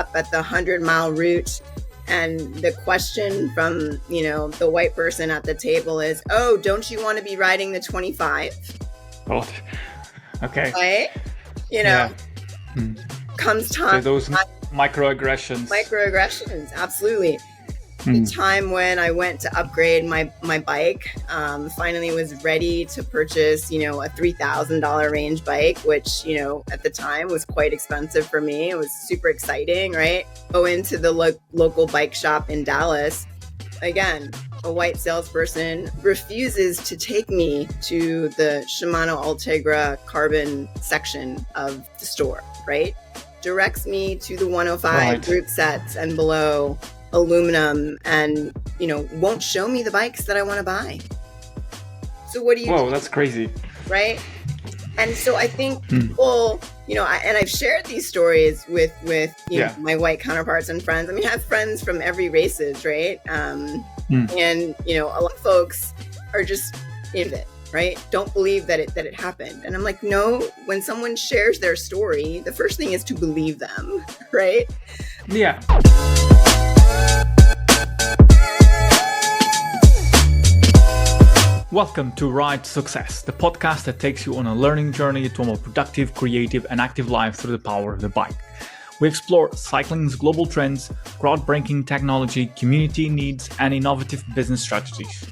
up at the 100-mile route, and the question from, the white person at the table is, oh, don't you want to be riding the 25? Oh, okay. Right? Comes time. So those microaggressions. Microaggressions, absolutely. The time when I went to upgrade my bike, finally was ready to purchase, a $3,000 range bike, which, at the time was quite expensive for me. It was super exciting, right? Go into the local bike shop in Dallas. Again, a white salesperson refuses to take me to the Shimano Ultegra carbon section of the store, right? Directs me to the 105 group sets and below aluminum, and won't show me the bikes that I want to buy. So what do you do? That's crazy, right? And so I think people, and I've shared these stories with my white counterparts and friends. I mean, I have friends from every races, right? And a lot of folks are just in it, right? Don't believe that it happened. And I'm like, no. When someone shares their story, the first thing is to believe them, right? Yeah. Welcome to Ride to Success, the podcast that takes you on a learning journey to a more productive, creative, and active life through the power of the bike. We explore cycling's global trends, groundbreaking technology, community needs, and innovative business strategies.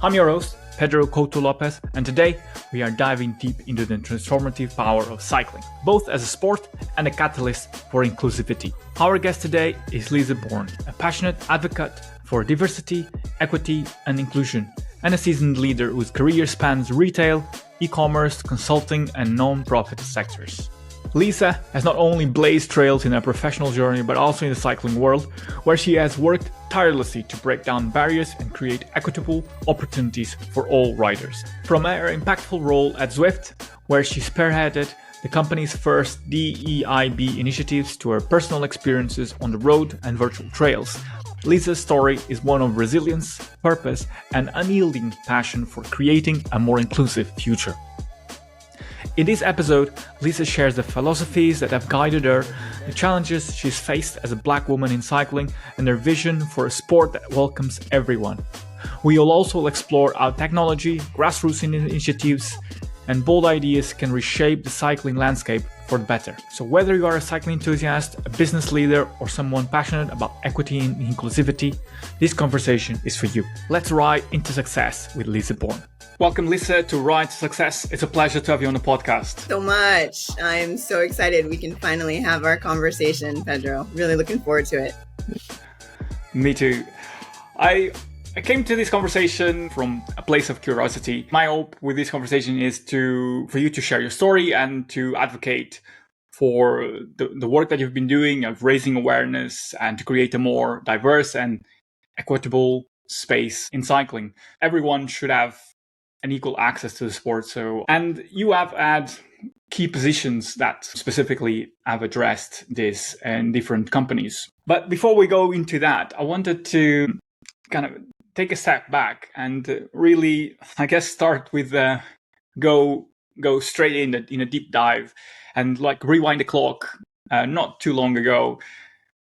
I'm your host, Pedro Couto Lopez, and today we are diving deep into the transformative power of cycling, both as a sport and a catalyst for inclusivity. Our guest today is Lisa Bourne, a passionate advocate for diversity, equity, and inclusion, and a seasoned leader whose career spans retail, e-commerce, consulting, and non-profit sectors. Lisa has not only blazed trails in her professional journey, but also in the cycling world, where she has worked tirelessly to break down barriers and create equitable opportunities for all riders. From her impactful role at Zwift, where she spearheaded the company's first DEIB initiatives, to her personal experiences on the road and virtual trails, Lisa's story is one of resilience, purpose, and unyielding passion for creating a more inclusive future. In this episode, Lisa shares the philosophies that have guided her, the challenges she's faced as a Black woman in cycling, and her vision for a sport that welcomes everyone. We will also explore how technology, grassroots initiatives, and bold ideas can reshape the cycling landscape for the better. So whether you are a cycling enthusiast, a business leader, or someone passionate about equity and inclusivity, this conversation is for you. Let's ride into success with Lisa Bourne. Welcome, Lisa, to Ride to Success. It's a pleasure to have you on the podcast. So much. I'm so excited we can finally have our conversation, Pedro. Really looking forward to it. Me too. I came to this conversation from a place of curiosity. My hope with this conversation is for you to share your story and to advocate for the work that you've been doing of raising awareness and to create a more diverse and equitable space in cycling. Everyone should have an equal access to the sport. And you have had key positions that specifically have addressed this in different companies. But before we go into that, I wanted to kind of take a step back and really, I guess, start with go straight in a deep dive and like rewind the clock not too long ago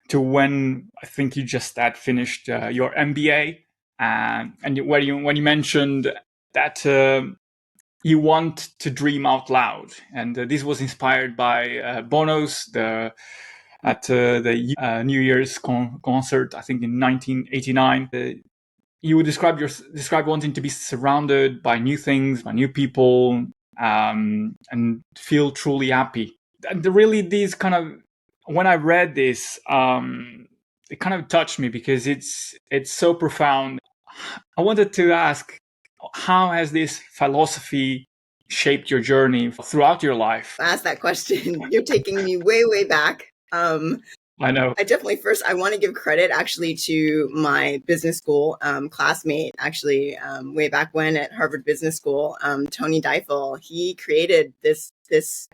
to when I think you just had finished your MBA, and when you mentioned that you want to dream out loud, and this was inspired by Bono's at the New Year's concert, I think in 1989. You would describe wanting to be surrounded by new things, by new people, and feel truly happy. And really, these kind of, when I read this, it kind of touched me because it's so profound. I wanted to ask, how has this philosophy shaped your journey throughout your life? Ask that question. You're taking me way, way back. I know. I want to give credit actually to my business school classmate, actually, way back when at Harvard Business School, Tony Deifel. He created this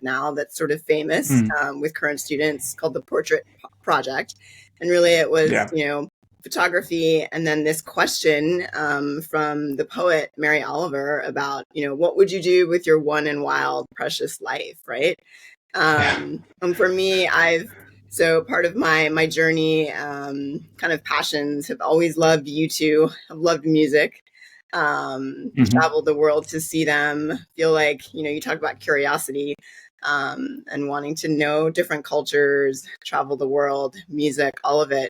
now that's sort of famous with current students called the Portrait Project. And really it was, photography, and then this question from the poet Mary Oliver about, what would you do with your one and wild precious life, right? And for me, I've So part of my journey, kind of passions, have always loved U2. I've loved music. Traveled the world to see them. Feel like, you talk about curiosity, and wanting to know different cultures, travel the world, music, all of it.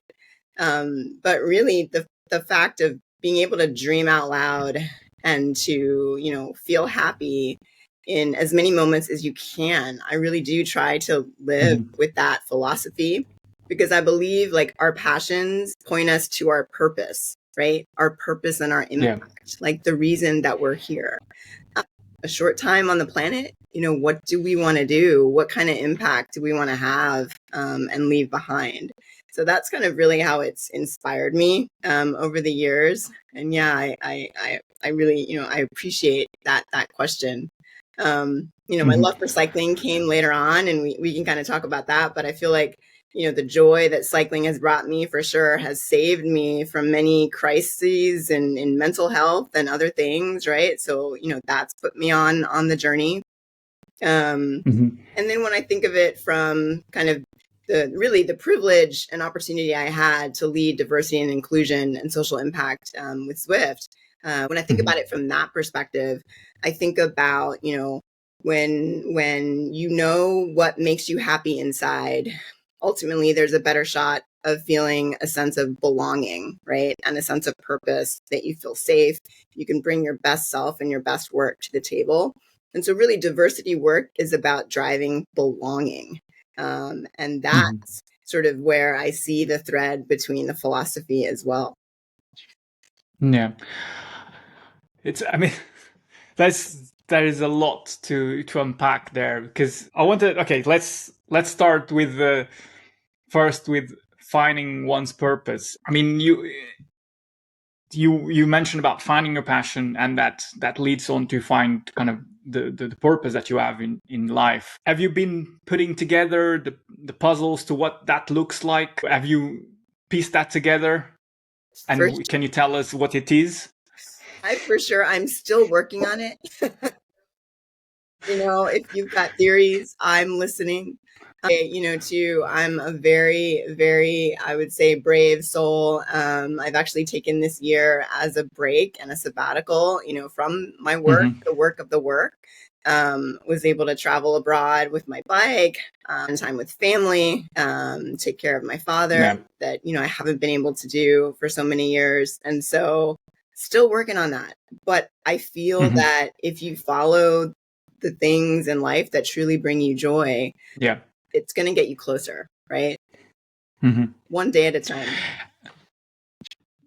But really, the fact of being able to dream out loud and to feel happy in as many moments as you can. I really do try to live with that philosophy, because I believe like our passions point us to our purpose, right? Our purpose and our impact, like the reason that we're here. A short time on the planet, what do we want to do? What kind of impact do we want to have, and leave behind? So that's kind of really how it's inspired me, over the years. And yeah, I really, I appreciate that question. My love for cycling came later on, and we can kind of talk about that. But I feel like, the joy that cycling has brought me for sure has saved me from many crises in mental health and other things, right? So, that's put me on the journey. And then when I think of it from kind of the privilege and opportunity I had to lead diversity and inclusion and social impact, with Zwift, when I think about it from that perspective, I think about, when you know what makes you happy inside, ultimately there's a better shot of feeling a sense of belonging, right? And a sense of purpose, that you feel safe, you can bring your best self and your best work to the table. And so really diversity work is about driving belonging. And that's sort of where I see the thread between the philosophy as well. Yeah. There is a lot to unpack there, because let's start with first with finding one's purpose. I mean, you mentioned about finding your passion, and that leads on to find kind of the purpose that you have in life. Have you been putting together the puzzles to what that looks like? Have you pieced that together? And can you tell us what it is? I'm still working on it. If you've got theories, I'm listening. Too, I'm a very, very, I would say, brave soul. I've actually taken this year as a break and a sabbatical, from my work, the work of the work. Was able to travel abroad with my bike, spend time with family, take care of my father, that, I haven't been able to do for so many years. And so still working on that. But I feel that if you follow the things in life that truly bring you joy, it's going to get you closer, right? One day at a time.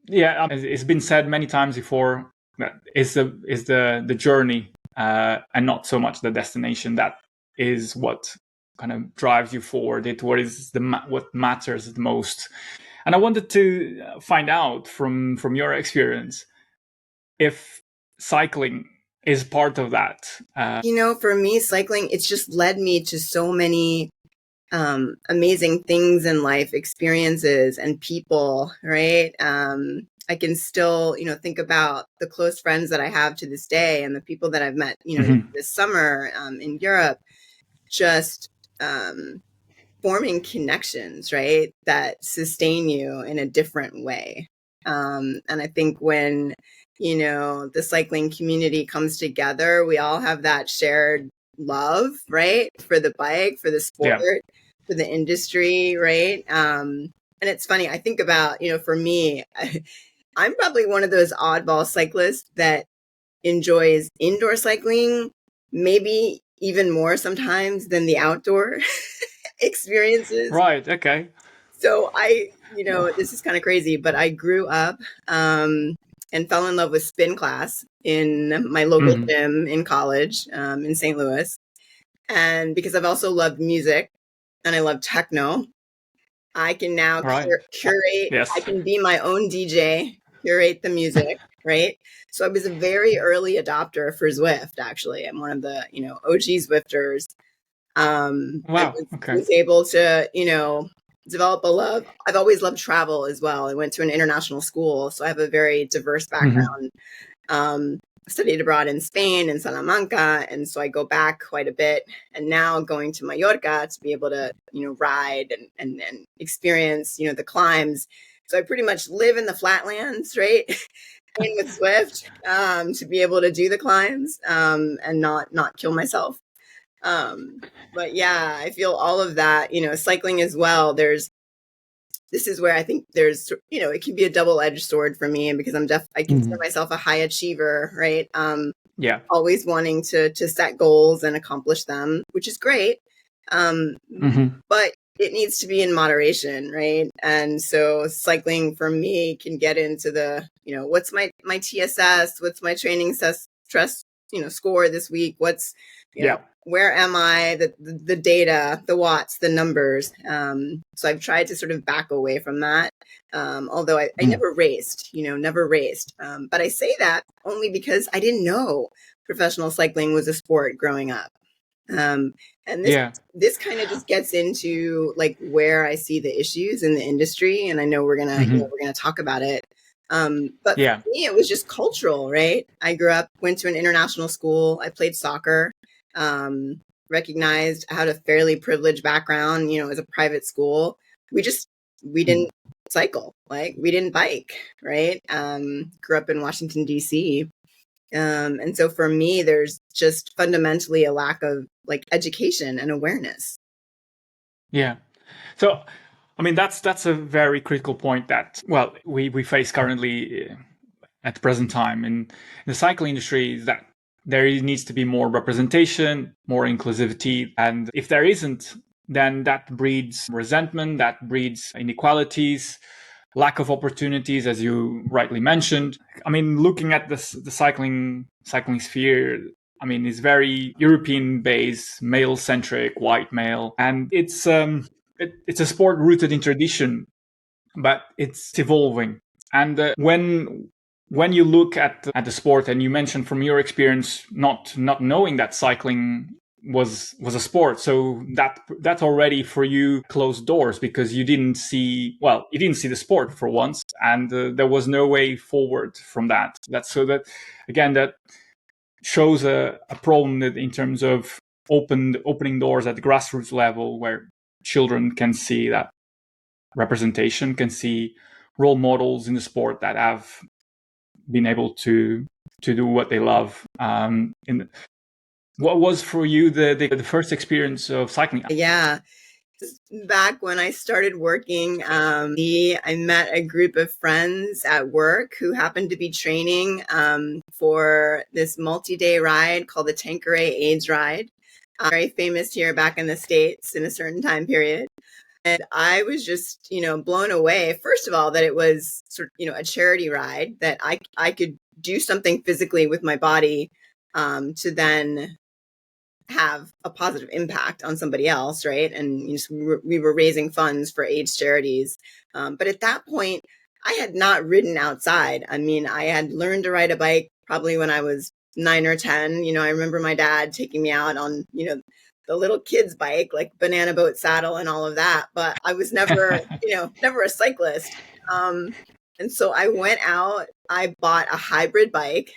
Yeah, it's been said many times before that is the journey, and not so much the destination, that is what kind of drives you forward. What matters the most. And I wanted to find out from your experience if cycling is part of that. For me, cycling, it's just led me to so many amazing things in life, experiences and people, right? I can still, think about the close friends that I have to this day, and the people that I've met, this summer, in Europe, just forming connections, right, that sustain you in a different way. And I think when, the cycling community comes together, we all have that shared love, right, for the bike, for the sport, for the industry, right? And it's funny, I think about, for me, I'm probably one of those oddball cyclists that enjoys indoor cycling, maybe even more sometimes than the outdoor experiences. Right. Okay. So this is kind of crazy, but I grew up, and fell in love with spin class in my local gym in college, in St. Louis. And because I've also loved music and I love techno, I can now curate. Yes. I can be my own DJ, curate the music, right? So I was a very early adopter for Zwift, actually. I'm one of the, OG Zwifters. Wow. Okay. Was able to, develop a love. I've always loved travel as well. I went to an international school, so I have a very diverse background. studied abroad in Spain, in Salamanca, and so I go back quite a bit. And now going to Mallorca to be able to, ride and experience, the climbs. So I pretty much live in the flatlands, right? Train with Swift to be able to do the climbs and not kill myself. But yeah, I feel all of that, cycling as well. This is where I think there's, it can be a double-edged sword for me, because I consider myself a high achiever, right? Yeah. Always wanting to set goals and accomplish them, which is great. But it needs to be in moderation, right? And so cycling for me can get into the, what's my TSS, what's my training stress, score this week? What's, where am I? The data, the watts, the numbers. So I've tried to sort of back away from that. Although I never raced, never raced. But I say that only because I didn't know professional cycling was a sport growing up. And this kind of just gets into like where I see the issues in the industry, and I know we're gonna talk about it. But for me, it was just cultural, right? I grew up, went to an international school. I played soccer. Recognized I had a fairly privileged background. As a private school, we didn't cycle, like we didn't bike, right? Grew up in Washington D.C. And so for me, there's just fundamentally a lack of like education and awareness. Yeah. So, I mean, that's a very critical point that, well, we face currently at the present time in the cycling industry, is that there needs to be more representation, more inclusivity. And if there isn't, then that breeds resentment, that breeds inequalities, lack of opportunities, as you rightly mentioned. I mean, looking at the cycling sphere, I mean, it's very European-based, male-centric, white male, and it's a sport rooted in tradition, but it's evolving. And when you look at the sport, and you mentioned from your experience not knowing that cycling was a sport, so that already for you closed doors, because you didn't see the sport for once, and there was no way forward from that. That shows a problem in terms of opening doors at the grassroots level, where children can see that representation, can see role models in the sport that have been able to do what they love. What was for you the first experience of cycling? Yeah. Back when I started working, I met a group of friends at work who happened to be training for this multi-day ride called the Tanqueray AIDS Ride. Very famous here back in the States in a certain time period. And I was just, blown away, first of all, that it was sort of, a charity ride, that I could do something physically with my body to then have a positive impact on somebody else, right? And we were raising funds for AIDS charities. But at that point, I had not ridden outside. I mean, I had learned to ride a bike probably when I was 9 or 10. I remember my dad taking me out on, the little kid's bike, like banana boat saddle and all of that. But I was never, never a cyclist. And so I went out, I bought a hybrid bike,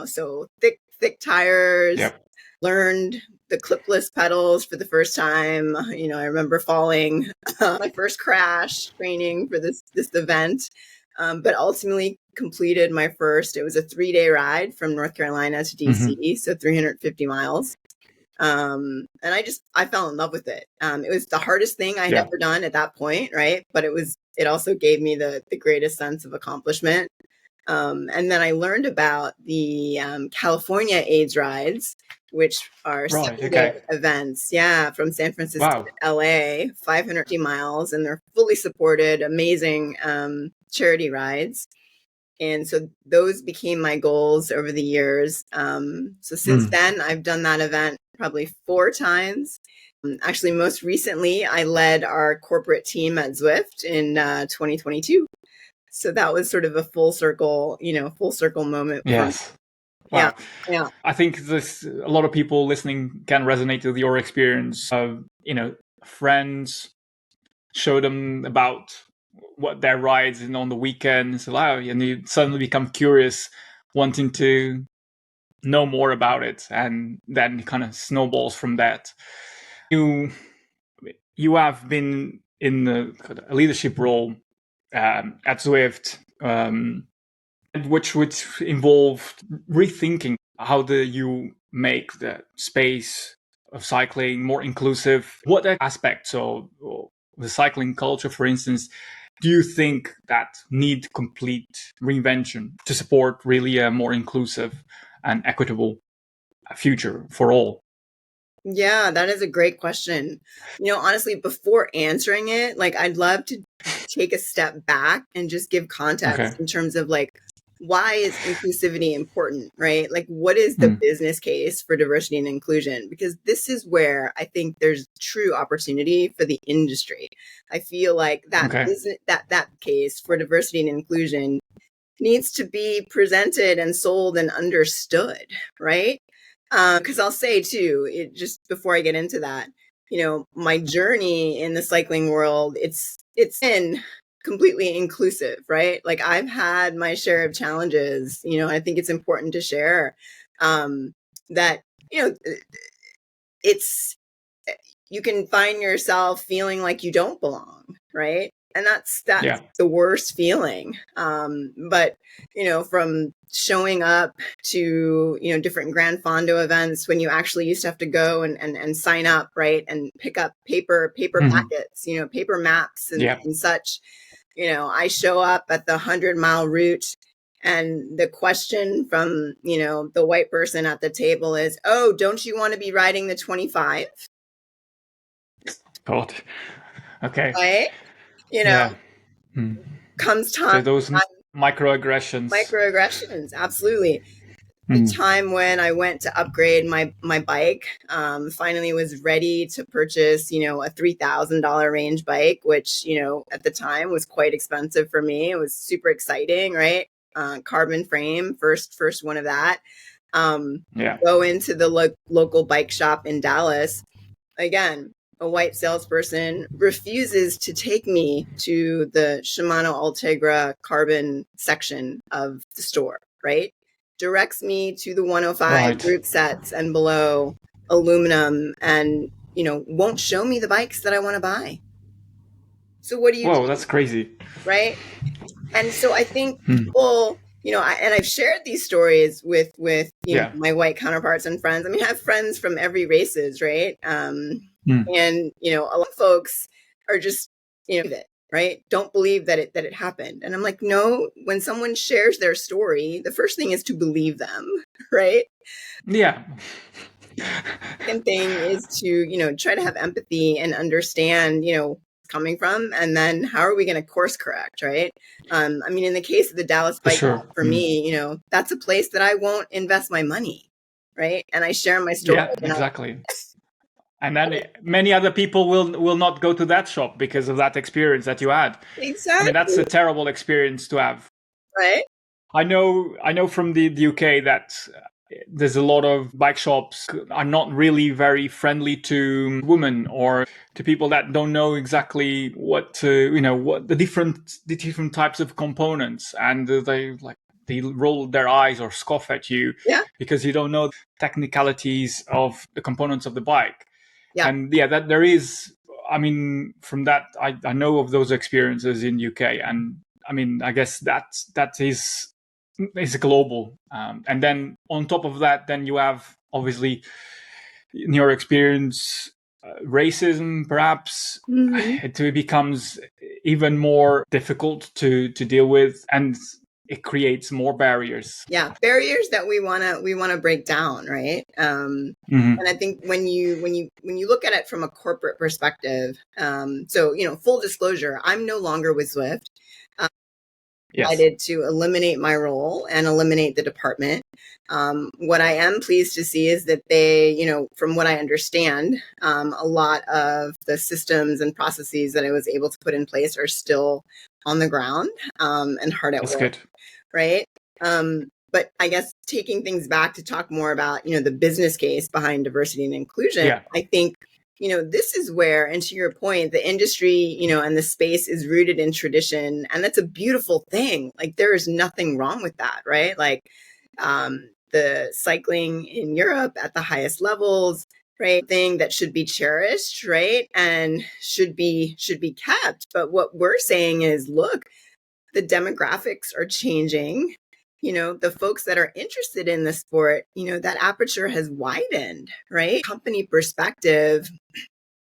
so thick tires. Yep. Learned the clipless pedals for the first time. I remember falling, my first crash training for this event, but ultimately completed my first. It was a 3-day ride from North Carolina to DC, so 350 miles. And I fell in love with it. It was the hardest thing I had ever done at that point, right? But it also gave me the greatest sense of accomplishment. And then I learned about the California AIDS rides, which are 7-day events. Yeah, from San Francisco to LA, 550 miles, and they're fully supported, amazing charity rides. And so those became my goals over the years. So since then, I've done that event probably 4 times. Actually, most recently, I led our corporate team at Zwift in 2022. So that was sort of a full circle moment. Yes. Wow. Yeah. I think a lot of people listening can resonate with your experience of, friends show them about what their rides and on the weekends allow, and you suddenly become curious, wanting to know more about it, and then kind of snowballs from that. You have been in a leadership role at Zwift, which would involve rethinking how do you make the space of cycling more inclusive. What aspects of the cycling culture, for instance, do you think that need complete reinvention to support really a more inclusive and equitable future for all? Yeah, that is a great question. Honestly, before answering it, like I'd love to take a step back and just give context Okay. in terms of like why is inclusivity important, right? Like what is the Hmm. business case for diversity and inclusion? Because this is where I think there's true opportunity for the industry. I feel like that Okay. business that case for diversity and inclusion needs to be presented and sold and understood, right? Because I'll say too, just before I get into that, my journey in the cycling world, it's been completely inclusive, right? Like I've had my share of challenges. I think it's important to share that it's you can find yourself feeling like you don't belong, right? And that's Yeah. the worst feeling. But from showing up to different Grand Fondo events when you actually used to have to go and sign up, right, and pick up paper packets, paper maps Yeah. and such. I show up at the 100-mile route, and the question from the white person at the table is, "Oh, don't you want to be riding the 25?" God. Okay. Right? Yeah. Hmm. Comes time. So those microaggressions. Microaggressions, absolutely. The Hmm. time when I went to upgrade my bike, finally was ready to purchase, a $3,000 range bike, which, at the time was quite expensive for me. It was super exciting, right? Carbon frame, first one of that. Yeah. Go into the local bike shop in Dallas. Again, a white salesperson refuses to take me to the Shimano Ultegra carbon section of the store, right? Directs me to the 105 Right. group sets and below aluminum, and won't show me the bikes that I want to buy. So what do you Whoa, do, that's crazy. right? And so I think Hmm. people, and I've shared these stories with Yeah. my white counterparts and friends. I mean, I have friends from every races, right? Hmm. And a lot of folks are just it, right? Don't believe that it happened. And I'm like, no. When someone shares their story, the first thing is to believe them, right? Yeah. Second thing is to try to have empathy and understand coming from, and then how are we going to course correct, right? I mean, in the case of the Dallas For bike sure. shop, for me, that's a place that I won't invest my money, right? And I share my story. Yeah, exactly. And then many other people will not go to that shop because of that experience that you had. I mean, that's Exactly. a terrible experience to have. Right. I know from the UK that there's a lot of bike shops are not really very friendly to women or to people that don't know exactly what what the different types of components, and they roll their eyes or scoff at you Yeah. because you don't know the technicalities of the components of the bike. Yeah. And yeah, that there is, I mean, from that I know of those experiences in UK, and I mean, I guess that is global. And then on top of that, then you have obviously in your experience racism. Perhaps Mm-hmm. it becomes even more difficult to deal with, and it creates more barriers. Yeah, barriers that we want to break down, right? Mm-hmm. And I think when you look at it from a corporate perspective, so full disclosure, I'm no longer with Zwift. Yes. Decided to eliminate my role and eliminate the department. What I am pleased to see is that they, from what I understand, a lot of the systems and processes that I was able to put in place are still on the ground and hard at That's work, good. right? But I guess taking things back to talk more about, the business case behind diversity and inclusion, Yeah. I think, this is where, and to your point, the industry, and the space is rooted in tradition. And that's a beautiful thing. Like there is nothing wrong with that, right? Like, the cycling in Europe at the highest levels, right? Thing that should be cherished, right? And should be kept. But what we're saying is, look, the demographics are changing. The folks that are interested in the sport, that aperture has widened, right? Company perspective,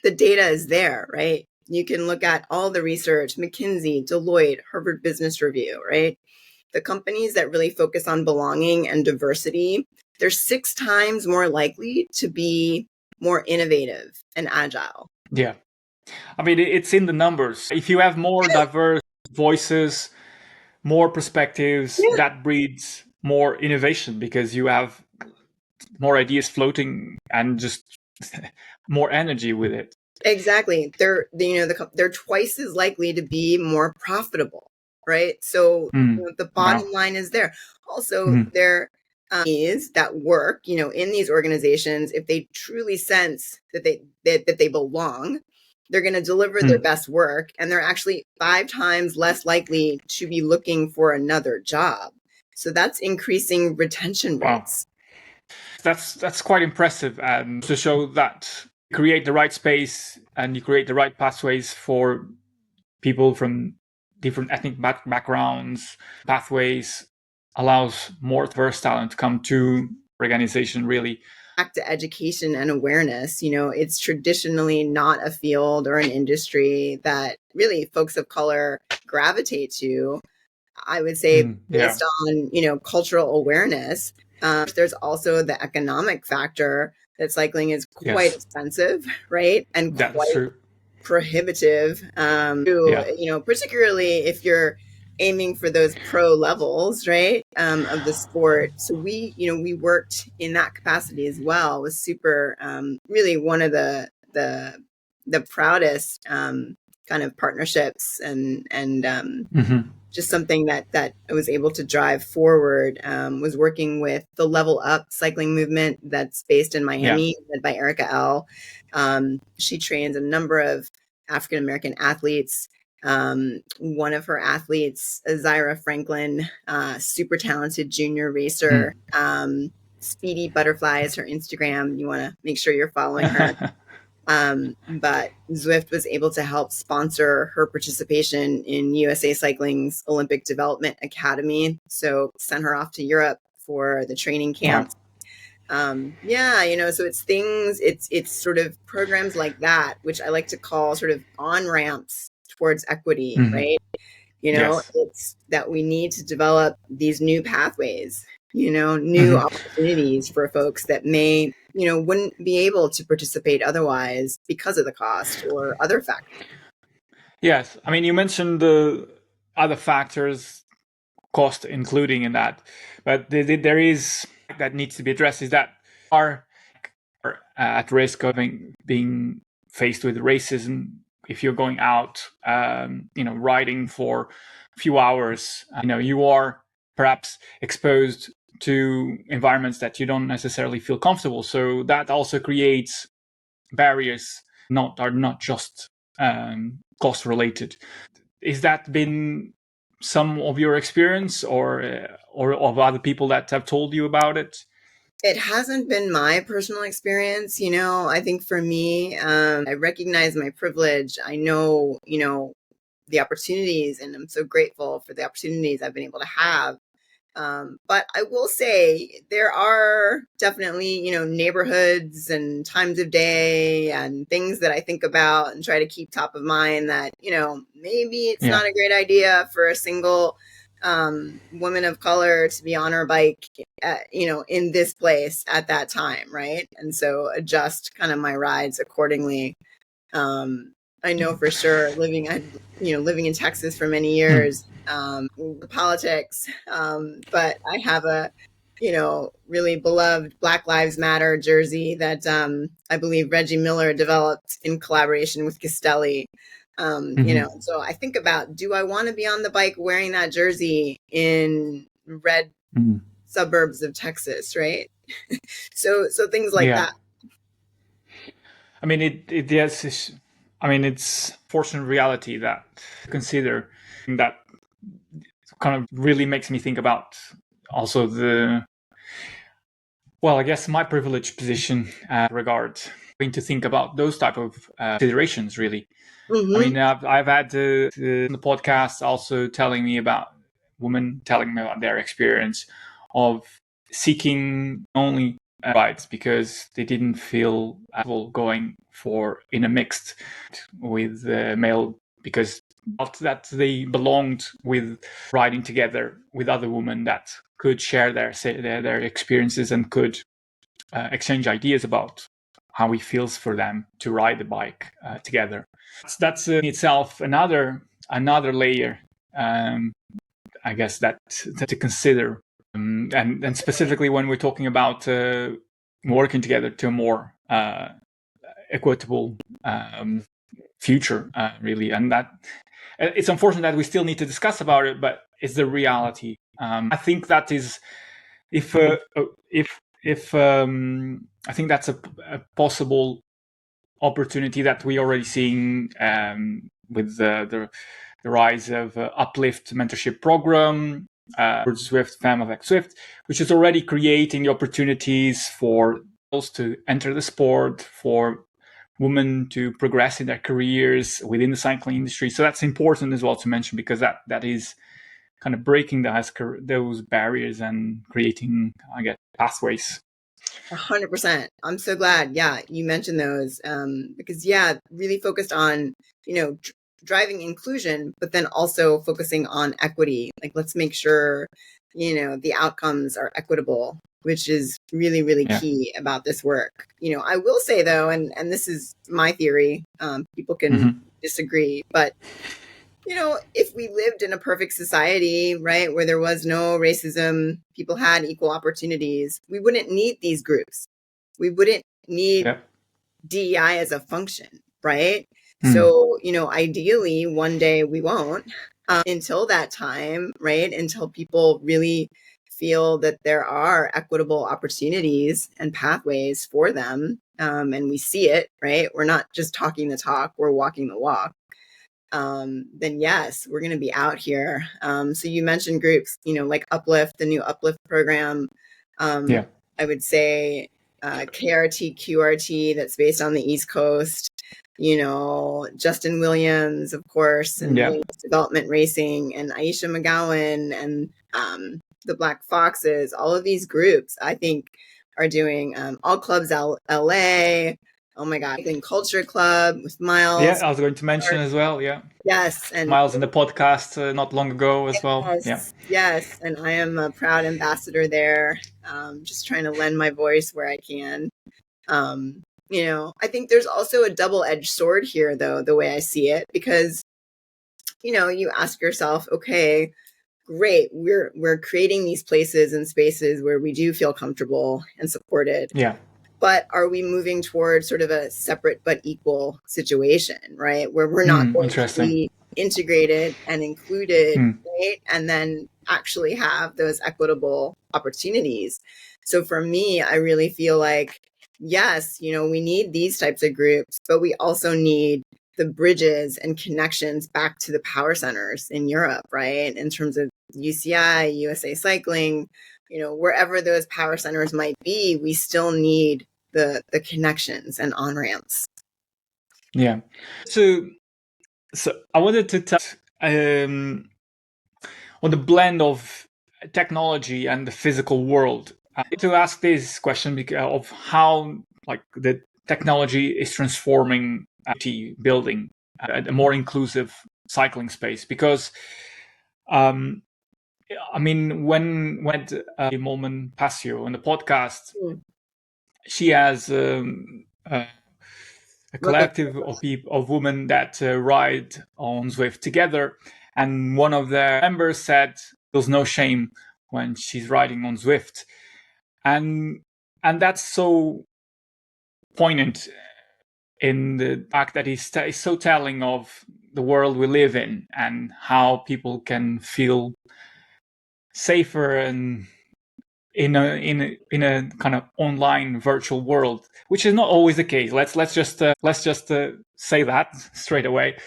the data is there, right? You can look at all the research, McKinsey, Deloitte, Harvard Business Review, right? The companies that really focus on belonging and diversity, they're 6 times more likely to be more innovative and agile. Yeah. I mean, it's in the numbers. If you have more diverse voices, more perspectives, that breeds more innovation because you have more ideas floating and just more energy with it. Exactly. They're twice as likely to be more profitable, right? So the bottom line is there. Also, there is that work, in these organizations, if they truly sense that they belong, they're going to deliver their best work, and they're actually 5 times less likely to be looking for another job. So that's increasing retention rates. Wow. That's quite impressive, and to show that you create the right space and you create the right pathways for people from different ethnic backgrounds, pathways allows more diverse talent to come to organization, really. Back to education and awareness, it's traditionally not a field or an industry that really folks of color gravitate to. I would say based on, cultural awareness. There's also the economic factor that cycling is quite expensive, right? And quite prohibitive, particularly if you're aiming for those pro levels, right, of the sport. So we worked in that capacity as well. It was super, really one of the proudest kind of partnerships and just something that I was able to drive forward. Was working with the Level Up cycling movement that's based in Miami, led by Erica L. She trains a number of African American athletes. One of her athletes, Zyra Franklin, super talented junior racer. Speedy Butterfly is her Instagram. You want to make sure you're following her. But Zwift was able to help sponsor her participation in USA Cycling's Olympic Development Academy. So sent her off to Europe for the training camps. Wow. So it's sort of programs like that, which I like to call sort of on-ramps towards equity, right? It's that we need to develop these new pathways, new opportunities for folks that may, wouldn't be able to participate otherwise because of the cost or other factors. Yes. I mean, you mentioned the other factors, cost including in that, but there is that needs to be addressed is that are at risk of being faced with racism if you're going out, riding for a few hours. You are perhaps exposed to environments that you don't necessarily feel comfortable. So that also creates barriers, are not just cost related. Is that been some of your experience or of other people that have told you about it? It hasn't been my personal experience. I think for me, I recognize my privilege. I know, the opportunities, and I'm so grateful for the opportunities I've been able to have. But I will say there are definitely, neighborhoods and times of day and things that I think about and try to keep top of mind that, maybe it's not a great idea for a single woman of color to be on her bike, in this place at that time. Right. And so adjust kind of my rides accordingly. I know for sure living in Texas for many years, politics, but I have a, really beloved Black Lives Matter jersey that I believe Reggie Miller developed in collaboration with Castelli. So I think about, do I want to be on the bike wearing that jersey in red suburbs of Texas, right? so things like that. I mean, it's fortunate reality that consider that kind of really makes me think about also Well, I guess my privileged position regard having to think about those type of considerations, really. I mean, I've had the podcast also telling me about women telling me about their experience of seeking only rights because they didn't feel comfortable going for in a mixed with male, because felt that they belonged with riding together with other women that could share their experiences and could exchange ideas about how it feels for them to ride the bike together. That's in itself another layer, I guess, that to consider, and specifically when we're talking about working together to a more equitable future, really. And that it's unfortunate that we still need to discuss about it, but it's the reality. I think that is if I think that's a possible opportunity that we're already seeing with the rise of Uplift mentorship program, Swift, Femme avec Swift, which is already creating the opportunities for girls to enter the sport, for women to progress in their careers within the cycling industry. So that's important as well to mention, because that is kind of breaking those barriers and creating, I guess, pathways. 100%. I'm so glad. Yeah, you mentioned those because really focused on driving inclusion, but then also focusing on equity. Like, let's make sure the outcomes are equitable, which is really, really key about this work. I will say though, and this is my theory. People can disagree, but if we lived in a perfect society, right, where there was no racism, people had equal opportunities, we wouldn't need these groups. We wouldn't need DEI as a function, right? So, ideally, one day we won't. Until that time, right, until people really feel that there are equitable opportunities and pathways for them, and we see it, right? We're not just talking the talk, we're walking the walk. Then yes, we're going to be out here. So you mentioned groups, like Uplift, the new Uplift program. I would say KRT, QRT, that's based on the East Coast. Justin Williams, of course, and Williams Development Racing, and Aisha McGowan, and the Black Foxes. All of these groups, I think, are doing All Clubs LA. Oh my God, Cycling Culture Club with Miles. Yeah, I was going to mention as well. Yeah. Yes, and Miles in the podcast not long ago as well. Yes, and I am a proud ambassador there. Just trying to lend my voice where I can. I think there's also a double-edged sword here, though, the way I see it, because you ask yourself, okay, great, we're creating these places and spaces where we do feel comfortable and supported. Yeah. But are we moving towards sort of a separate but equal situation, right? Where we're not going to be integrated and included, right? And then actually have those equitable opportunities. So for me, I really feel like, yes, we need these types of groups, but we also need the bridges and connections back to the power centers in Europe, right? In terms of UCI, USA Cycling, wherever those power centers might be, we still need the connections and on-ramps. Yeah. So I wanted to touch on the blend of technology and the physical world. To ask this question of how the technology is transforming building a more inclusive cycling space, because I mean, when Molman Passio on the podcast, she has a collective of women that ride on Zwift together, and one of their members said there's no shame when she's riding on Zwift, and that's so poignant in the fact that he's so telling of the world we live in and how people can feel safer and in a kind of online virtual world, which is not always the case. Let's just say that straight away.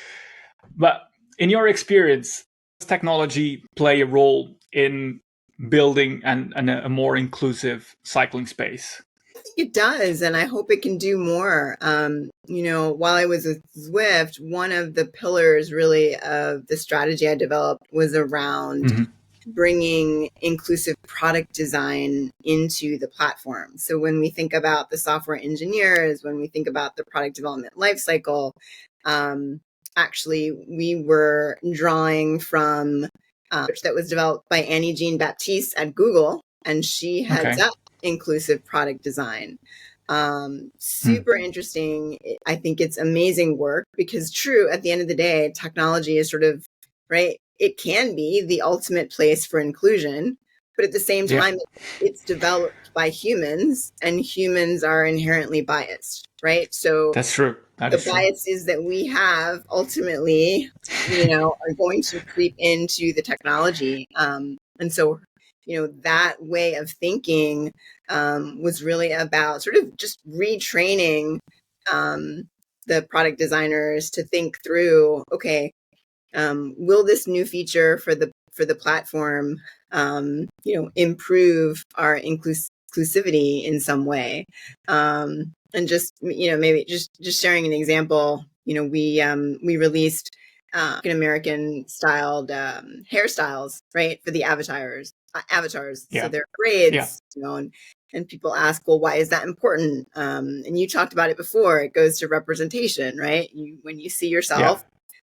But in your experience, does technology play a role in building and a more inclusive cycling space. I think it does, and I hope it can do more. While I was with Zwift, one of the pillars really of the strategy I developed was around bringing inclusive product design into the platform. So when we think about the software engineers, when we think about the product development lifecycle, actually we were drawing from that was developed by Annie Jean Baptiste at Google, and she heads up inclusive product design. Super interesting. I think it's amazing work because true, at the end of the day, technology is sort of, right, it can be the ultimate place for inclusion, but at the same time, it's developed by humans, and humans are inherently biased, right? So that's true. The biases that we have ultimately, are going to creep into the technology. And so, that way of thinking was really about sort of just retraining the product designers to think through, okay, will this new feature for the platform, improve our inclusivity in some way? And just, maybe just sharing an example, we released American styled hairstyles, right, for the avatars. So they're braids, and people ask, well, why is that important? And you talked about it before. It goes to representation, right? When you see yourself,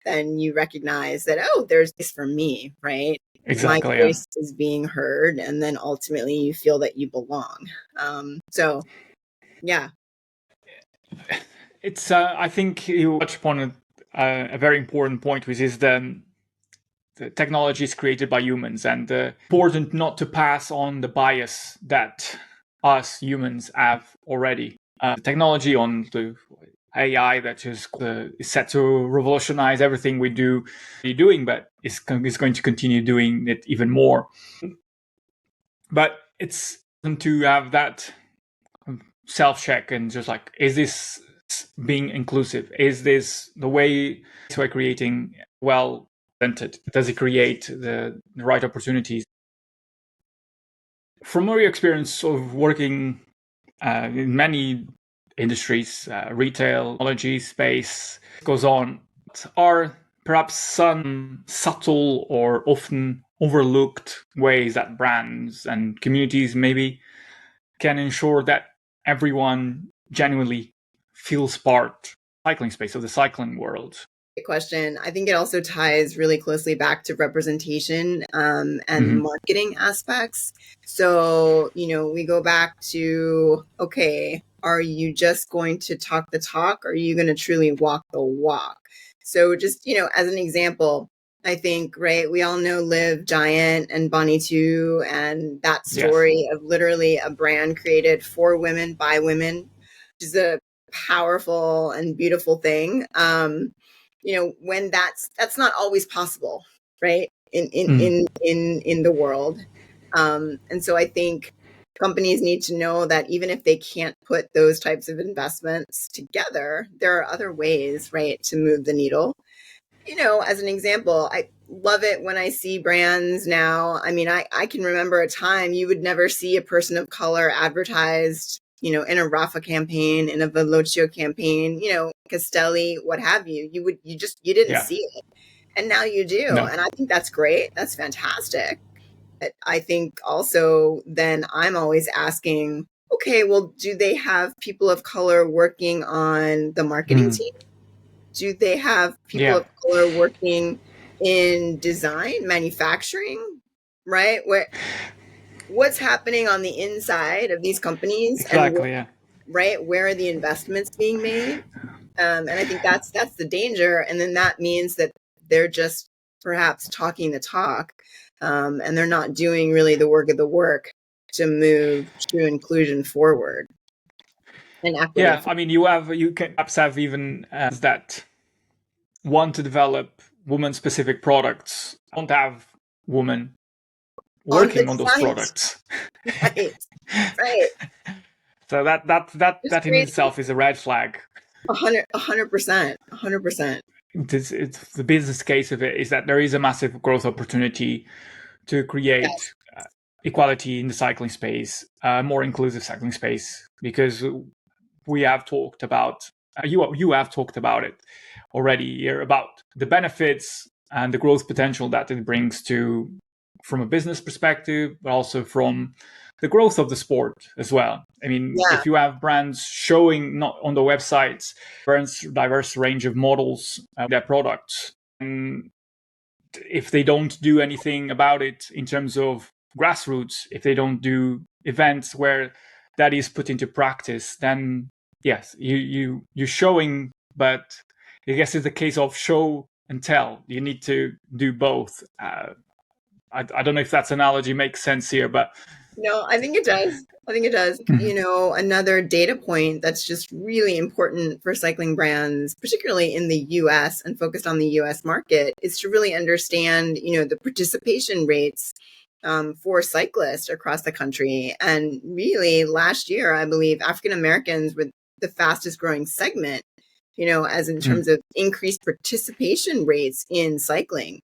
then you recognize that, oh, there's this for me, right? Exactly. My voice is being heard, and then ultimately you feel that you belong. So, yeah. It's. I think you touched upon a very important point, which is the technology is created by humans, and important not to pass on the bias that us humans have already. The technology on the AI that is set to revolutionize everything we do, but is going to continue doing it even more. But it's to have that self-check and just like, is this being inclusive? Is this the way we're creating well presented? Does it create the right opportunities? From your experience of working in many industries, retail, technology, space, goes on, are perhaps some subtle or often overlooked ways that brands and communities maybe can ensure that everyone genuinely feels part of the cycling space, of the cycling world? Great question. I think it also ties really closely back to representation and marketing aspects. So, we go back to, okay, are you just going to talk the talk, or are you going to truly walk the walk? So just, as an example, I think, right, we all know Live Giant and Bonnie 2 and that story of literally a brand created for women by women, which is a powerful and beautiful thing. When that's not always possible, right? In the world. And so I think companies need to know that even if they can't put those types of investments together, there are other ways, right, to move the needle. As an example, I love it when I see brands now. I mean, I can remember a time you would never see a person of color advertised, in a Rafa campaign, in a Velocio campaign, Castelli, what have you. You didn't see it. And now you do. No. And I think that's great. That's fantastic. But I think also then I'm always asking, okay, well, do they have people of color working on the marketing team? Do they have people of color working in design, manufacturing, right? What's happening on the inside of these companies? Exactly, and right, where are the investments being made? And I think that's the danger. And then that means that they're just perhaps talking the talk, and they're not doing really the work of the work to move true inclusion forward. And equity. I mean, you can perhaps have even that want to develop woman-specific products, don't have women working on those products. Right. So that in itself is a red flag. 100%. It's the business case of it is that there is a massive growth opportunity to create equality in the cycling space, more inclusive cycling space, because we have talked about, you have talked about it already here, about the benefits and the growth potential that it brings to, from a business perspective, but also from the growth of the sport as well. I mean, Yeah. if you have brands showing not on the websites diverse range of models of their products, and if they don't do anything about it in terms of grassroots, if they don't do events where that is put into practice, then yes, you're showing, but I guess it's the case of show and tell. You need to do both. I don't know if that analogy makes sense here, but No, I think it does. I think it does. Another data point that's just really important for cycling brands, particularly in the US and focused on the US market, is to really understand, the participation rates for cyclists across the country. And really, last year, I believe African Americans were the fastest growing segment, as in terms of increased participation rates in cycling.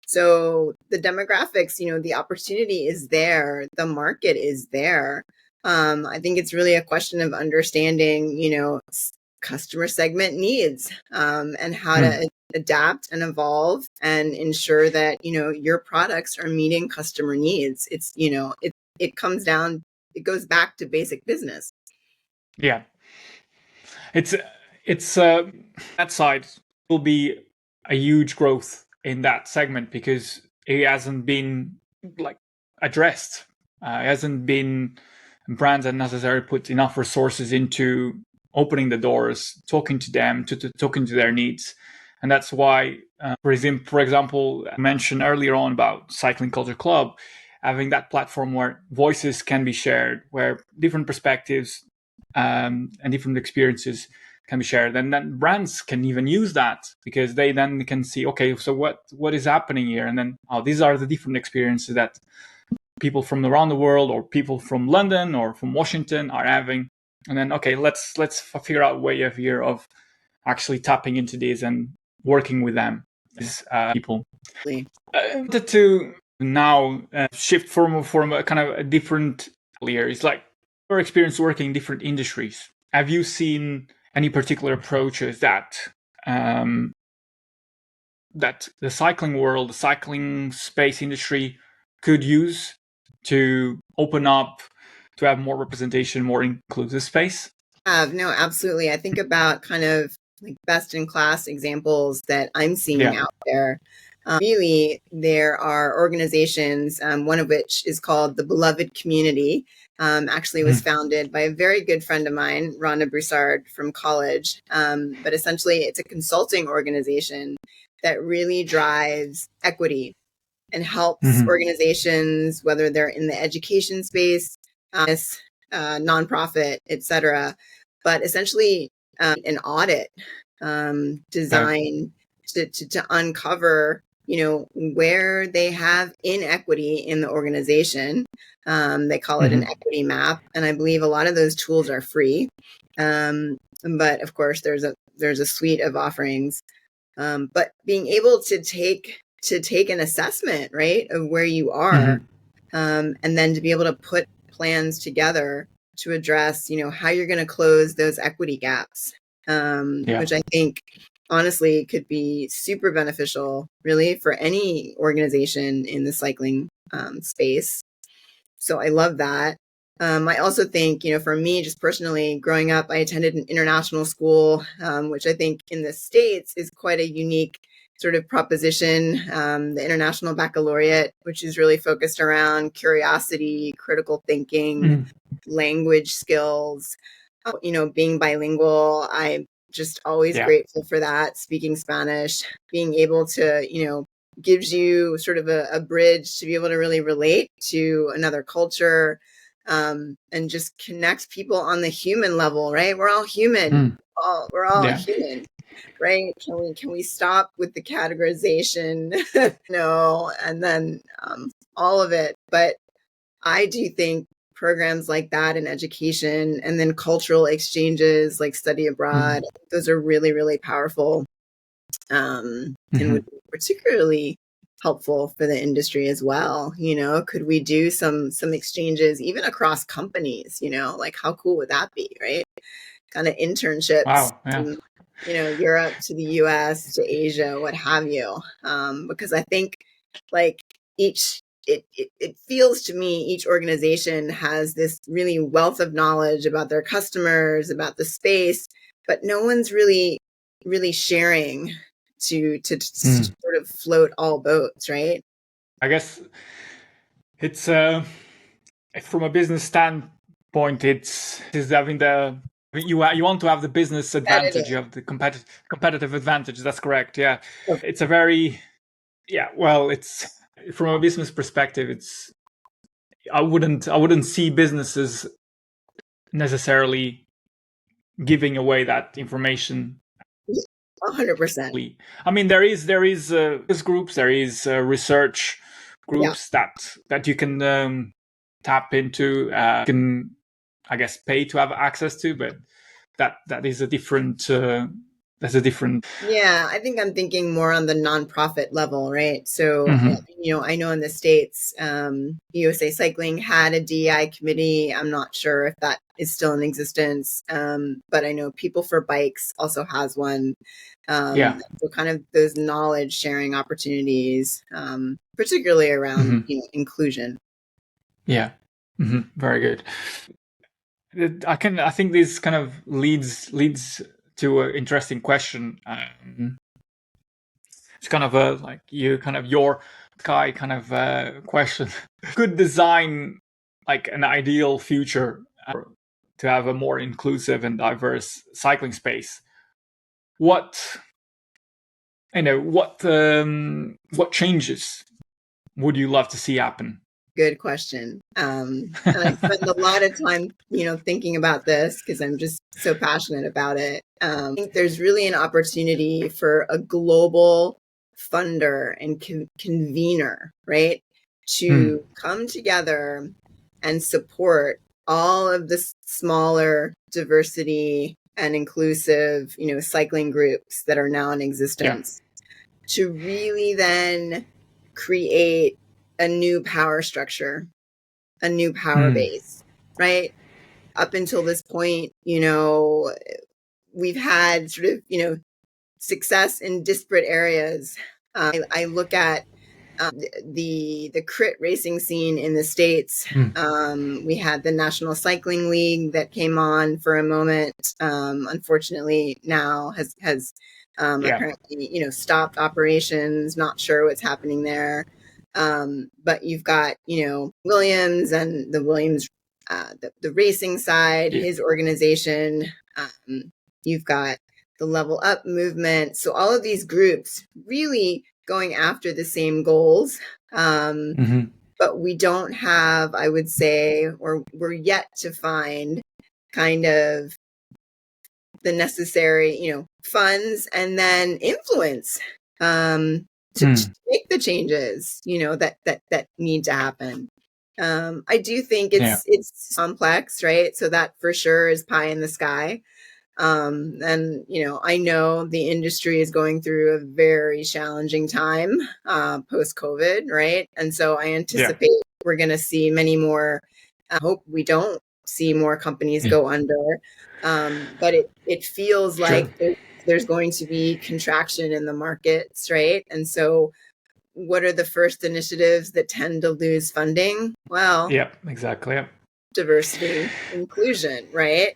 So the demographics, the opportunity is there, the market is there. I think it's really a question of understanding, customer segment needs, and how to adapt and evolve and ensure that, your products are meeting customer needs. It's, it comes down, it goes back to basic business. yeah, it's that side will be a huge growth in that segment because it hasn't been like addressed. It hasn't been, brands have necessarily put enough resources into opening the doors, talking to them, to talking to their needs. And that's why, for example, I mentioned earlier on about Cycling Culture Club, having that platform where voices can be shared, where different perspectives and different experiences can be shared, and then brands can even use that because they then can see, okay, so what is happening here, and then these are the different experiences that people from around the world or people from London or from Washington are having, and then okay, let's figure out a way of here of actually tapping into these and working with them as people. I wanted to now shift from a kind of a different layer. It's like your experience working in different industries. Have you seen any particular approaches that that the cycling world, the cycling space industry could use to open up, to have more representation, more inclusive space? No, absolutely. I think about kind of like best in class examples that I'm seeing out there. Really, there are organizations, one of which is called the Beloved Community. Actually was founded by a very good friend of mine, Rhonda Broussard from college. But essentially, it's a consulting organization that really drives equity and helps organizations, whether they're in the education space, nonprofit, etc. But essentially, an audit design to uncover, where they have inequity in the organization. They call it an equity map, and I believe a lot of those tools are free. But of course, there's a suite of offerings. But being able to take an assessment, right, of where you are, and then to be able to put plans together to address, how you're going to close those equity gaps, which I think honestly could be super beneficial really for any organization in the cycling space. So I love that. I also think, for me, just personally, growing up, I attended an international school, which I think in the States is quite a unique sort of proposition. The International Baccalaureate, which is really focused around curiosity, critical thinking, language skills, being bilingual. I'm just always grateful for that. Speaking Spanish, being able to, gives you sort of a bridge to be able to really relate to another culture, and just connect people on the human level, right? We're all human. We're all human, right? Can we stop with the categorization? No, and then all of it. But I do think programs like that in education and then cultural exchanges like study abroad, those are really, really powerful, and would be particularly helpful for the industry as well. Could we do some exchanges even across companies? Like how cool would that be, right? Kind of internships Wow. Yeah. from Europe to the US to Asia, what have you. Because I think like it feels to me each organization has this really wealth of knowledge about their customers, about the space, but no one's really sharing to sort of float all boats, right? I guess it's from a business standpoint, it's having you want to have the business advantage, you have the competitive advantage. That's correct. Yeah, it's a very well, it's from a business perspective. It's I wouldn't see businesses necessarily giving away that information 100%. I mean, there is groups, there is research groups that you can tap into. You can, I guess, pay to have access to, but that is a different. That's a different. Yeah, I think I'm thinking more on the nonprofit level, right? So, I know in the States, USA Cycling had a DEI committee. I'm not sure if that is still in existence, but I know People for Bikes also has one. So kind of those knowledge sharing opportunities, particularly around inclusion. Yeah, very good. I think this kind of leads to an interesting question. It's kind of your guy kind of question. Could design like an ideal future to have a more inclusive and diverse cycling space. What changes would you love to see happen? Good question. And I spend a lot of time, thinking about this because I'm just so passionate about it. I think there's really an opportunity for a global funder and convener, right? To come together and support all of the smaller diversity and inclusive, cycling groups that are now in existence to really then create a new power structure, a new power base, right? Up until this point, we've had sort of, success in disparate areas. I look at the crit racing scene in the States. We had the National Cycling League that came on for a moment. Unfortunately, now has apparently stopped operations. Not sure what's happening there. But you've got Williams and the Williams the racing side, his organization. You've got the Level Up movement. So all of these groups really going after the same goals. But we don't have, I would say, or we're yet to find kind of the necessary, funds and then influence to make the changes, that need to happen. I do think it's complex, right? So that for sure is pie in the sky. And I know the industry is going through a very challenging time post COVID, right? And so I anticipate we're going to see many more. I hope we don't see more companies go under, but it feels like there's going to be contraction in the markets, right? And so, what are the first initiatives that tend to lose funding? Well, exactly. Diversity, inclusion, right?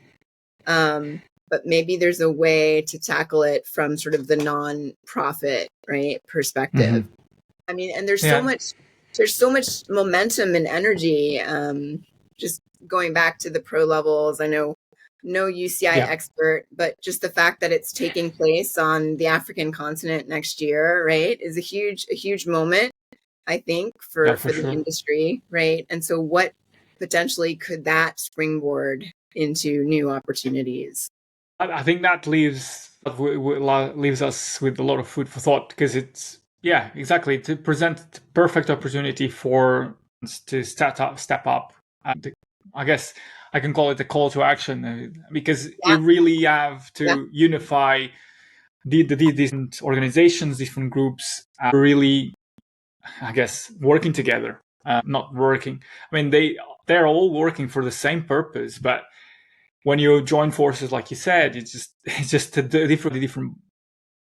But maybe there's a way to tackle it from sort of the non-profit, right, perspective. I mean, and there's so much momentum and energy. Just going back to the pro levels, I know no UCI expert, but just the fact that it's taking place on the African continent next year, right, is a huge moment, I think, for the industry, right? And so what potentially could that springboard into new opportunities? I think that leaves us with a lot of food for thought because it's exactly to present perfect opportunity for to step up. I guess I can call it a call to action because you really have to unify these different organizations, different groups, really I guess, working together, not working. I mean, they're all working for the same purpose, but when you join forces, like you said, it's just a different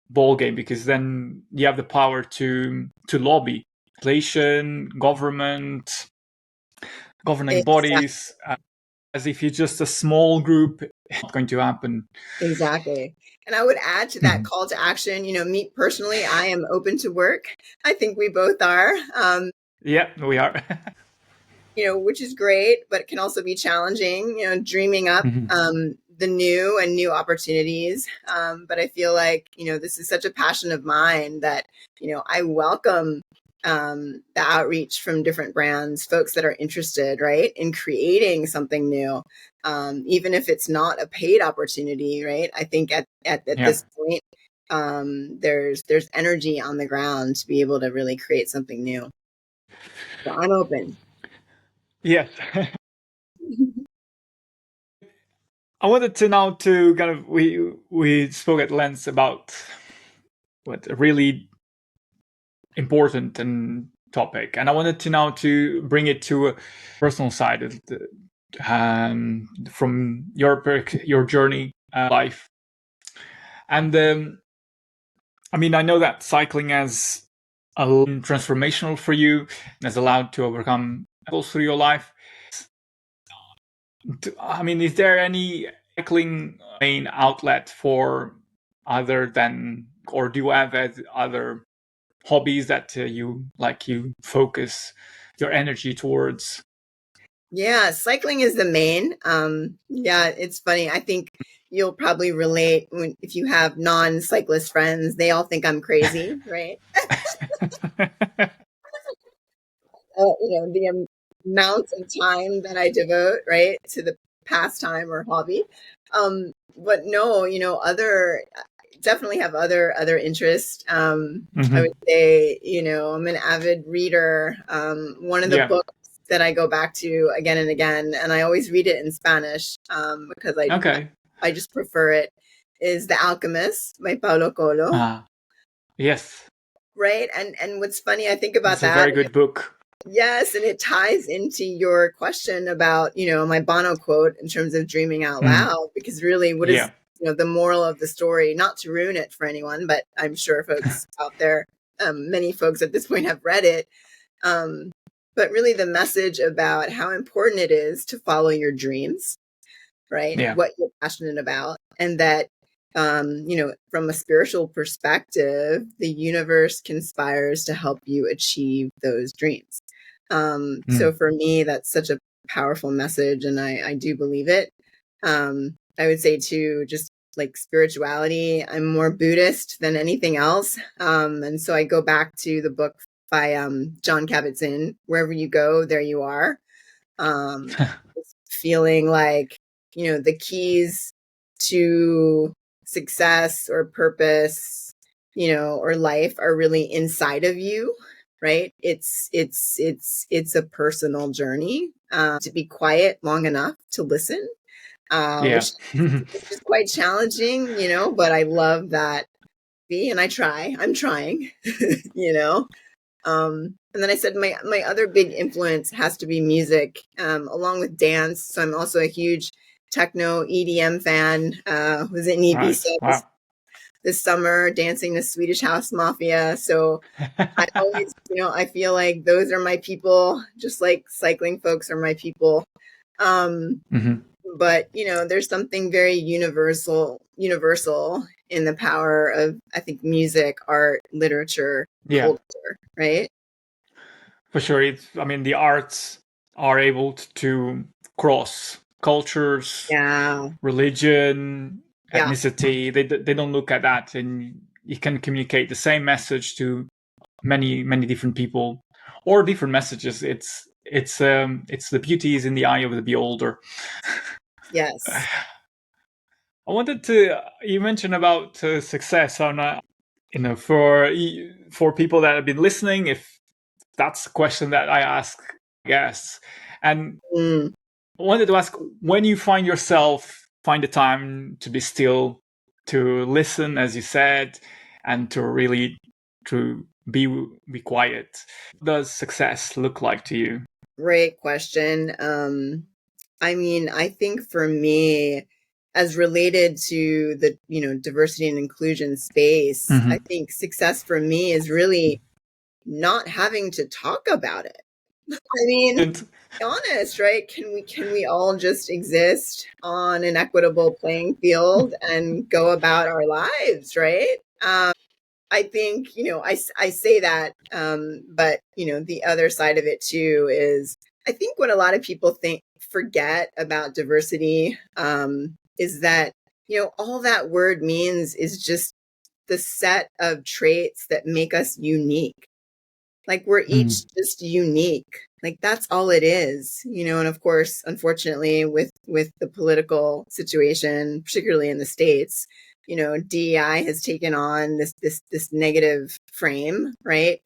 ball game, because then you have the power to lobby legislation, government, governing bodies. As if you're just a small group, it's not going to happen. Exactly. And I would add to that call to action, me personally, I am open to work. I think we both are. Yeah, we are. Which is great, but it can also be challenging, dreaming up the new and new opportunities. But I feel like, this is such a passion of mine that, I welcome the outreach from different brands, folks that are interested, right, in creating something new, even if it's not a paid opportunity, right? I think at this point, there's energy on the ground to be able to really create something new. So I'm open. Yes. I wanted to now to kind of we spoke at length about what a really important and topic, and I wanted to now to bring it to a personal side of from your journey life. And I mean, I know that cycling has been transformational for you and has allowed to overcome obstacles through your life. I mean, is there any cycling main outlet for other than, or do you have other hobbies that you focus your energy towards? Yeah, cycling is the main. Yeah, it's funny. I think you'll probably relate if you have non-cyclist friends, they all think I'm crazy, right? The amount of time that I devote, right, to the pastime or hobby. But no, definitely have other interests. I would say, I'm an avid reader. One of the books that I go back to again and again, and I always read it in Spanish because I just prefer it, is The Alchemist by Paulo Coelho. Yes. Right. And what's funny, I think about that. It's a very good book. Yes, and it ties into your question about, my Bono quote in terms of dreaming out loud, because really what is, the moral of the story, not to ruin it for anyone, but I'm sure folks out there, many folks at this point have read it. But really the message about how important it is to follow your dreams, right? Yeah. What you're passionate about, and that, from a spiritual perspective, the universe conspires to help you achieve those dreams. So for me, that's such a powerful message, and I do believe it. I would say too, just like spirituality, I'm more Buddhist than anything else. And so I go back to the book by Jon Kabat-Zinn, Wherever You Go, There You Are. Feeling like, the keys to success or purpose, or life are really inside of you, right? It's a personal journey, to be quiet long enough to listen, which is quite challenging, but I love that. And I'm trying, and then I said my other big influence has to be music, along with dance. So I'm also a huge techno EDM fan. Was in Ibiza this summer dancing the Swedish House Mafia. So I always, I feel like those are my people, just like cycling folks are my people. But, there's something very universal in the power of, I think, music, art, literature, culture, right? For sure. The arts are able to cross cultures, religion, ethnicity. They don't look at that, and you can communicate the same message to many different people, or different messages. It's the beauty is in the eye of the beholder. Yes. I wanted to. You mentioned about success on, for people that have been listening, if that's a question that I ask guests, and I wanted to ask, when you find the time to be still, to listen, as you said, and to really to be quiet. What does success look like to you? Great question. I mean, I think for me, as related to the, diversity and inclusion space, I think success for me is really not having to talk about it. I mean, And be honest, right? Can we all just exist on an equitable playing field and go about our lives, right? I think, I say that, but, the other side of it too is I think what a lot of people forget about diversity is that, all that word means is just the set of traits that make us unique. Like we're each just unique. Like that's all it is, and of course, unfortunately, with the political situation, particularly in the States, DEI has taken on this negative frame, right?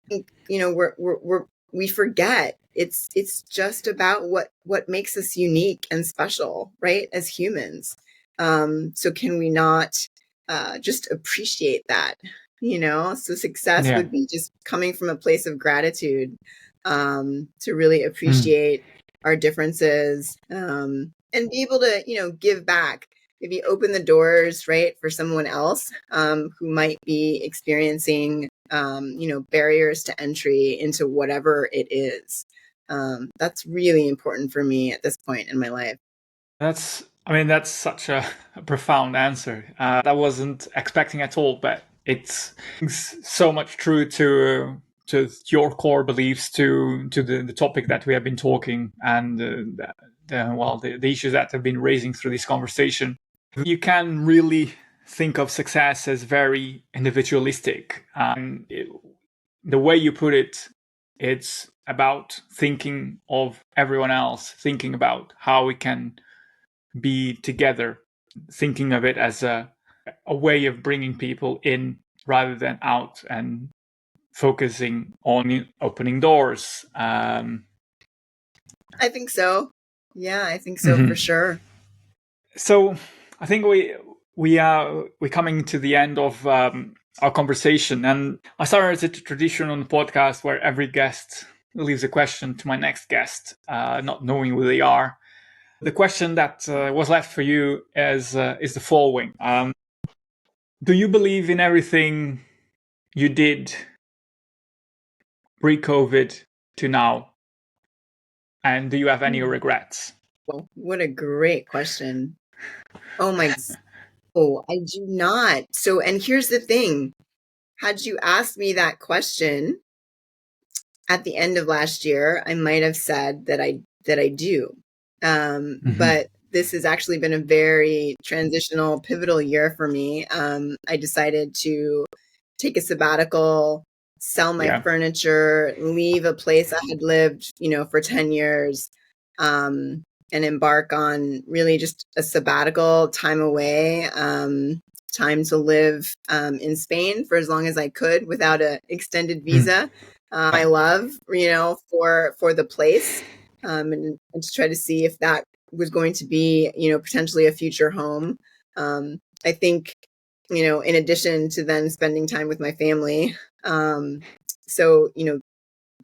We forget it's just about what makes us unique and special, right? As humans. So can we not just appreciate that? So success would be just coming from a place of gratitude, to really appreciate our differences, and be able to, give back, maybe open the doors, right, for someone else who might be experiencing, barriers to entry into whatever it is. That's really important for me at this point in my life. That's such a profound answer. I wasn't expecting at all, but it's so much true to your core beliefs, to the topic that we have been talking, and the issues that have been raising through this conversation. You can really think of success as very individualistic. The way you put it, it's about thinking of everyone else, thinking about how we can be together, thinking of it as a way of bringing people in rather than out, and focusing on opening doors. I think so. Yeah, I think so for sure. So I think we're coming to the end of our conversation, and I started a tradition on the podcast where every guest leaves a question to my next guest, not knowing who they are. The question that was left for you is the following: do you believe in everything you did pre-COVID to now, and do you have any regrets? Well, what a great question. Oh my, oh, I do not. So, and here's the thing. Had you asked me that question at the end of last year, I might have said that I do. But this has actually been a very transitional, pivotal year for me. I decided to take a sabbatical, sell my furniture, leave a place I had lived, for 10 years, and embark on really just a sabbatical time away, time to live in Spain for as long as I could without an extended visa. My love, for the place, and to try to see if that was going to be, potentially a future home. I think, in addition to then spending time with my family. So,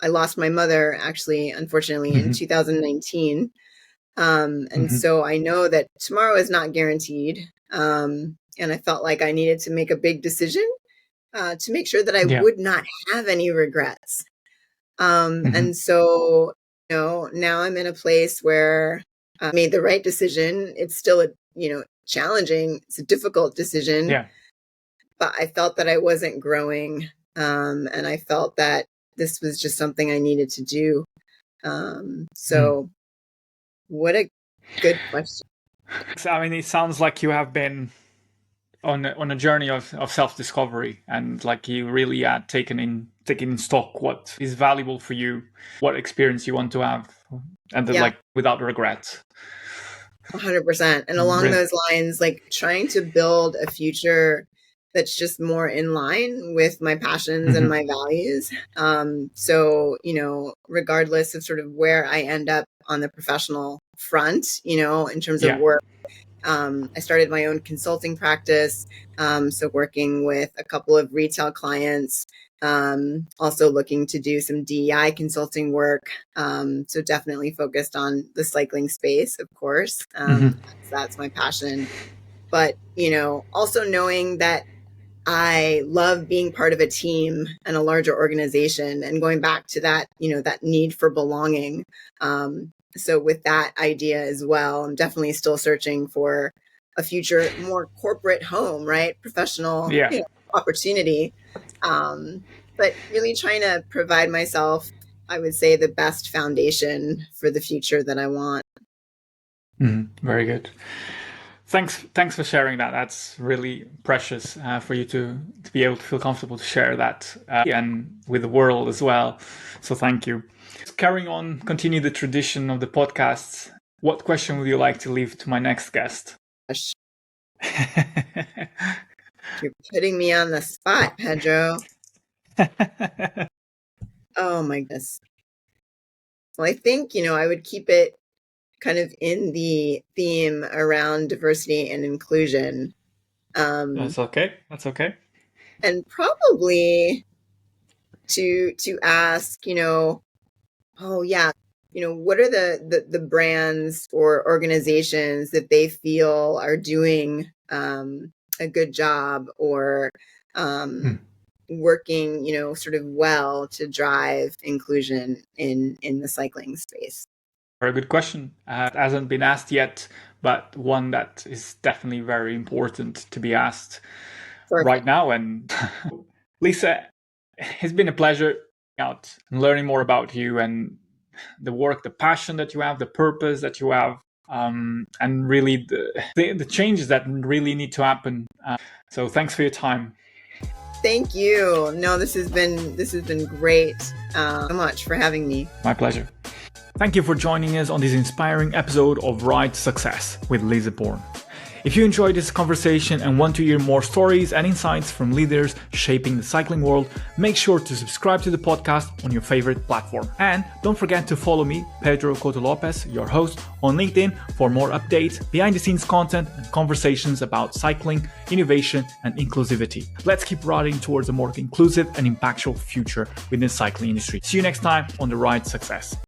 I lost my mother actually, unfortunately, in 2019. And so I know that tomorrow is not guaranteed. And I felt like I needed to make a big decision to make sure that I would not have any regrets. And so, now I'm in a place where I made the right decision. It's still challenging. It's a difficult decision, but I felt that I wasn't growing. And I felt that this was just something I needed to do. So what a good question. I mean, it sounds like you have been on a journey of self-discovery, and like you really are taking in stock what is valuable for you, what experience you want to have, and then, like, without regrets. 100%. And along those lines, like trying to build a future that's just more in line with my passions and my values. So, regardless of sort of where I end up on the professional front, in terms of work, I started my own consulting practice. So working with a couple of retail clients, Also looking to do some DEI consulting work. So definitely focused on the cycling space, of course. That's my passion. But, also knowing that I love being part of a team and a larger organization, and going back to that, that need for belonging. So with that idea as well, I'm definitely still searching for a future, more corporate home, right? Professional opportunity. But really trying to provide myself, I would say, the best foundation for the future that I want. Very good. Thanks for sharing that. That's really precious for you to be able to feel comfortable to share that and with the world as well. So thank you. Carrying on, continue the tradition of the podcasts. What question would you like to leave to my next guest? You're putting me on the spot, Pedro. Oh my goodness. Well, I think, I would keep it kind of in the theme around diversity and inclusion. That's okay. And probably to ask, what are the brands or organizations that they feel are doing a good job, or working, sort of well to drive inclusion in the cycling space? Very good question. It hasn't been asked yet, but one that is definitely very important to be asked right now. And Lisa, it's been a pleasure out and learning more about you and the work, the passion that you have, the purpose that you have, and really the changes that really need to happen. So thanks for your time. Thank you. No, this has been great. So much for having me. My pleasure. Thank you for joining us on this inspiring episode of Ride to Success with Lisa Bourne. If you enjoyed this conversation and want to hear more stories and insights from leaders shaping the cycling world, make sure to subscribe to the podcast on your favorite platform. And don't forget to follow me, Pedro Coto Lopez, your host, on LinkedIn for more updates, behind-the-scenes content, and conversations about cycling, innovation, and inclusivity. Let's keep riding towards a more inclusive and impactful future within the cycling industry. See you next time on the Ride to Success.